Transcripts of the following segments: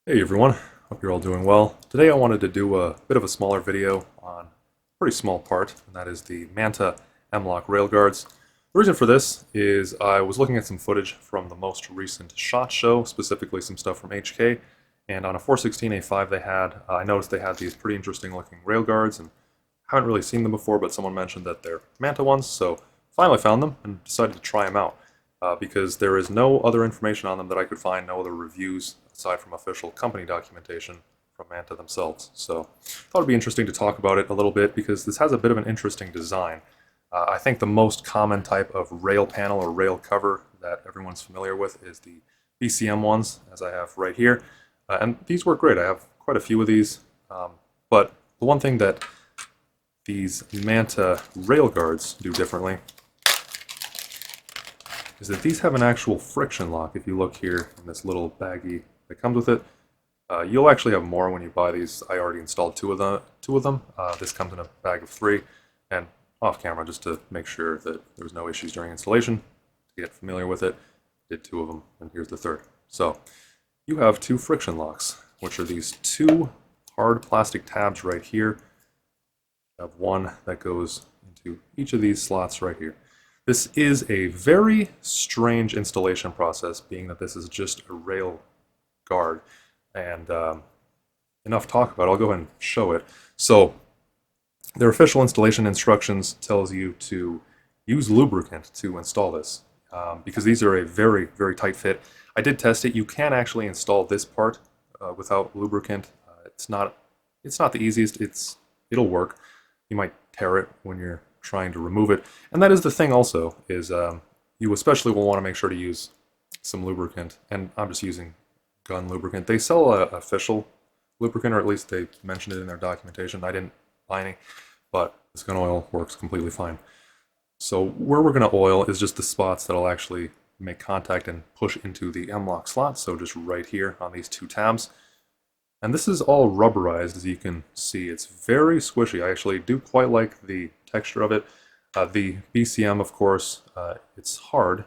Hey everyone, hope you're all doing well. Today I wanted to do a bit of a smaller video on a pretty small part, and that is the Manta M-Lok railguards. The reason for this is I was looking at some footage from the most recent SHOT Show, specifically some stuff from HK, and on a 416A5 I noticed they had these pretty interesting looking railguards, and haven't really seen them before, but someone mentioned that they're Manta ones, so finally found them and decided to try them out. Because there is no other information on them that I could find, no other reviews aside from official company documentation from Manta themselves. So I thought it'd be interesting to talk about it a little bit because this has a bit of an interesting design. I think the most common type of rail panel or rail cover that everyone's familiar with is the BCM ones, as I have right here. And these work great. I have quite a few of these. But the one thing that these Manta rail guards do differently is that these have an actual friction lock. If you look here in this little baggie that comes with it, you'll actually have more when you buy these. I already installed two of them. This comes in a bag of 3, and off camera, just to make sure that there was no issues during installation, to get familiar with it, did 2 of them, and here's the 3rd. So you have 2 friction locks, which are these 2 hard plastic tabs right here. You have one that goes into each of these slots right here. This is a very strange installation process, being that this is just a rail guard. And enough talk about it, I'll go ahead and show it. So their official installation instructions tells you to use lubricant to install this, because these are a very, very tight fit. I did test it. You can actually install this part without lubricant. It's not the easiest. It'll work. You might tear it when you're trying to remove it. And that is the thing also, is you especially will want to make sure to use some lubricant. And I'm just using gun lubricant. They sell an official lubricant, or at least they mentioned it in their documentation. I didn't buy any, but this gun oil works completely fine. So where we're going to oil is just the spots that'll actually make contact and push into the M-Lok slot, so just right here on these 2 tabs. And this is all rubberized, as you can see. It's very squishy. I actually do quite like the texture of it. The BCM, of course, it's hard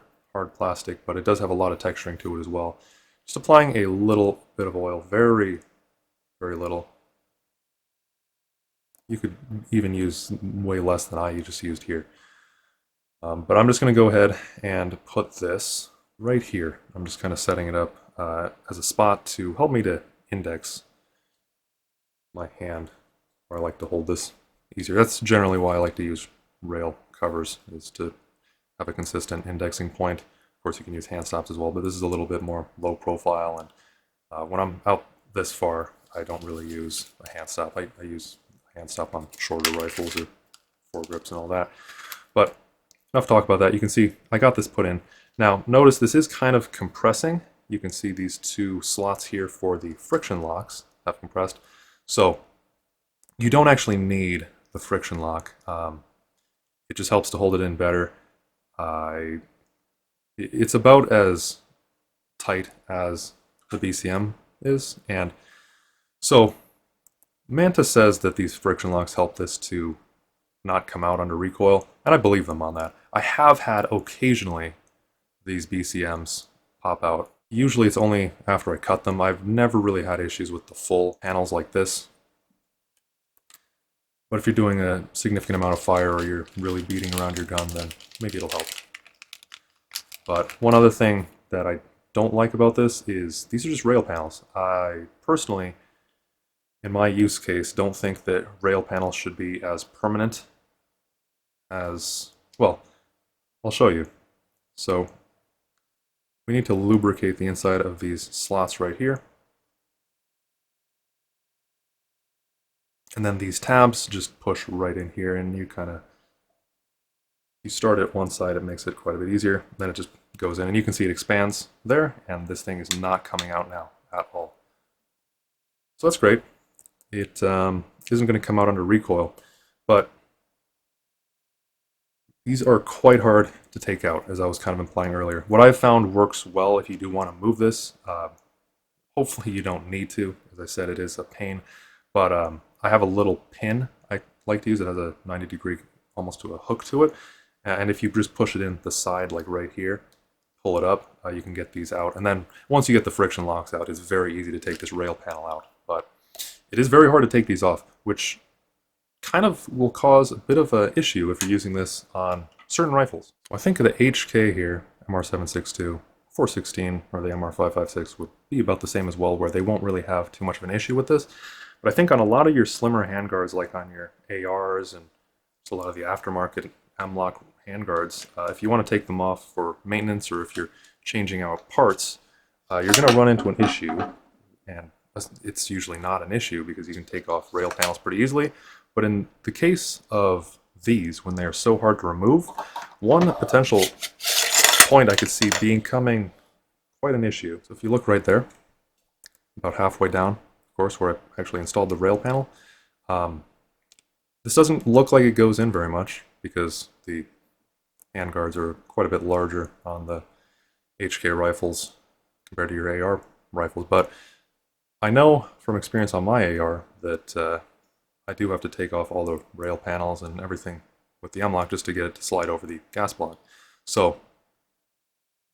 plastic, but it does have a lot of texturing to it as well. Just applying a little bit of oil, very, very little. You could even use way less than I just used here. But I'm just going to go ahead and put this right here. I'm just kind of setting it up as a spot to help me to index my hand, where I like to hold this easier. That's generally why I like to use rail covers, is to have a consistent indexing point. Of course, you can use hand stops as well, but this is a little bit more low profile, and when I'm out this far, I don't really use a hand stop. I use a hand stop on shorter rifles or foregrips and all that. But enough talk about that. You can see I got this put in. Now, notice this is kind of compressing. You can see these 2 slots here for the friction locks have compressed. So you don't actually need the friction lock. It just helps to hold it in better. It's about as tight as the BCM is, and so Manta says that these friction locks help this to not come out under recoil, and I believe them on that. I have had occasionally these BCMs pop out. Usually it's only after I cut them. I've never really had issues with the full panels like this. But if you're doing a significant amount of fire or you're really beating around your gun, then maybe it'll help. But one other thing that I don't like about this is these are just rail panels. I personally, in my use case, don't think that rail panels should be as permanent as, well, I'll show you. So we need to lubricate the inside of these slots right here. And then these tabs just push right in here, and you start at one side, it makes it quite a bit easier. Then it just goes in, and you can see it expands there, and this thing is not coming out now at all. So that's great. It isn't going to come out under recoil, but these are quite hard to take out, as I was kind of implying earlier. What I've found works well if you do want to move this. Hopefully you don't need to. As I said, it is a pain, but I have a little pin I like to use. It has a 90-degree, almost to a hook to it, and if you just push it in the side, like right here, pull it up, you can get these out. And then once you get the friction locks out, it's very easy to take this rail panel out. But it is very hard to take these off, which kind of will cause a bit of an issue if you're using this on certain rifles. I think the HK here, MR762, 416, or the MR556 would be about the same as well, where they won't really have too much of an issue with this. But I think on a lot of your slimmer handguards, like on your ARs and a lot of the aftermarket M-Lok handguards, if you want to take them off for maintenance or if you're changing out parts, you're going to run into an issue. And it's usually not an issue because you can take off rail panels pretty easily. But in the case of these, when they are so hard to remove, one potential point I could see becoming quite an issue. So if you look right there, about halfway down, of course, where I actually installed the rail panel, this doesn't look like it goes in very much because the handguards are quite a bit larger on the HK rifles compared to your AR rifles. But I know from experience on my AR that I do have to take off all the rail panels and everything with the M-Lok just to get it to slide over the gas block. So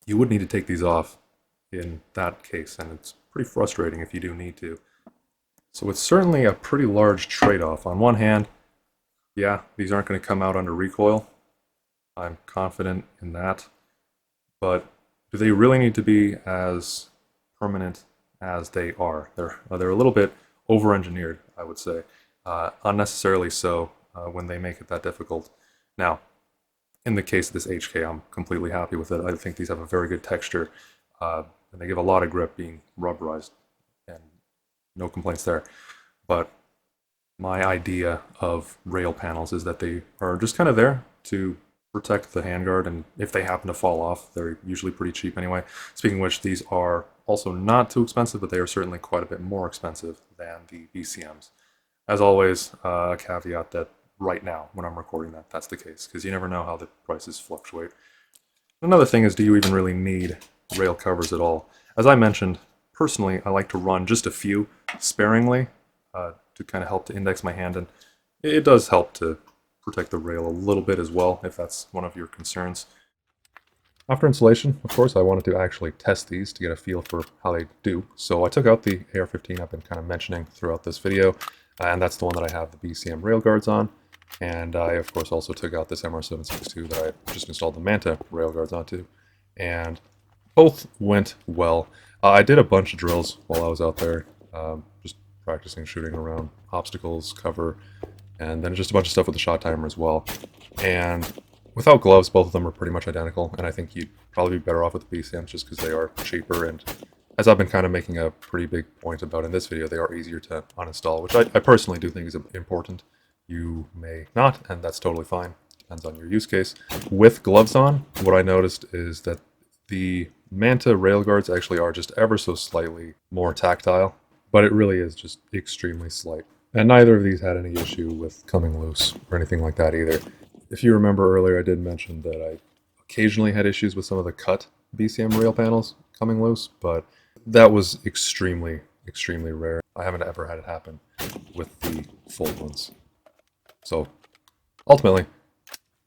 you would need to take these off in that case, and it's pretty frustrating if you do need to. So it's certainly a pretty large trade-off. On one hand, yeah, these aren't going to come out under recoil. I'm confident in that. But do they really need to be as permanent as they are? They're a little bit over-engineered, I would say. Unnecessarily so when they make it that difficult. Now, in the case of this HK, I'm completely happy with it. I think these have a very good texture, and they give a lot of grip being rubberized, and no complaints there. But my idea of rail panels is that they are just kind of there to protect the handguard, and if they happen to fall off, they're usually pretty cheap anyway. Speaking of which, these are also not too expensive, but they are certainly quite a bit more expensive than the BCMs. As always, a caveat that right now, when I'm recording that, that's the case, because you never know how the prices fluctuate. Another thing is, do you even really need rail covers at all? As I mentioned, personally, I like to run just a few sparingly to kind of help to index my hand, and it does help to protect the rail a little bit as well, if that's one of your concerns. After installation, of course, I wanted to actually test these to get a feel for how they do. So I took out the AR-15 I've been kind of mentioning throughout this video, and that's the one that I have the BCM railguards on. And I, of course, also took out this MR762 that I just installed the Manta railguards onto. And both went well. I did a bunch of drills while I was out there, just practicing shooting around obstacles, cover, and then just a bunch of stuff with the shot timer as well. And without gloves, both of them are pretty much identical, and I think you'd probably be better off with the BCMs just because they are cheaper, and as I've been kind of making a pretty big point about in this video, they are easier to uninstall, which I personally do think is important. You may not, and that's totally fine. Depends on your use case. With gloves on, what I noticed is that the Manta railguards actually are just ever so slightly more tactile, but it really is just extremely slight. And neither of these had any issue with coming loose or anything like that either. If you remember earlier, I did mention that I occasionally had issues with some of the cut BCM rail panels coming loose, but that was extremely, extremely rare. I haven't ever had it happen with the full ones. So ultimately,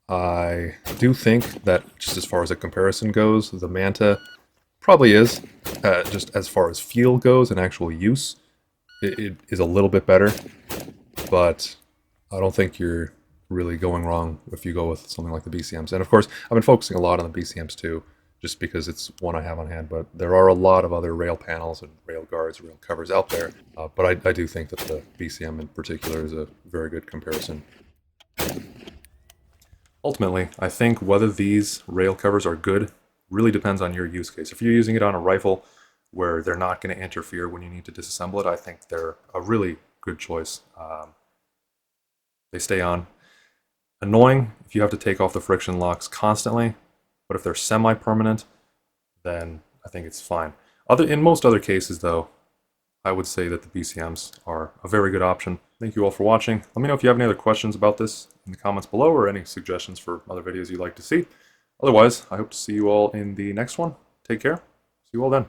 I do think that just as far as a comparison goes, the Manta probably is, just as far as feel goes and actual use, it is a little bit better, but I don't think you're really going wrong if you go with something like the BCMs. And of course, I've been focusing a lot on the BCMs too, just because it's one I have on hand, but there are a lot of other rail panels and rail guards, rail covers out there. But I do think that the BCM in particular is a very good comparison. Ultimately, I think whether these rail covers are good really depends on your use case. If you're using it on a rifle where they're not going to interfere when you need to disassemble it, I think they're a really good choice. They stay on. Annoying if you have to take off the friction locks constantly, but if they're semi-permanent, then I think it's fine. In most other cases, though, I would say that the BCMs are a very good option. Thank you all for watching. Let me know if you have any other questions about this in the comments below, or any suggestions for other videos you'd like to see. Otherwise, I hope to see you all in the next one. Take care. See you all then.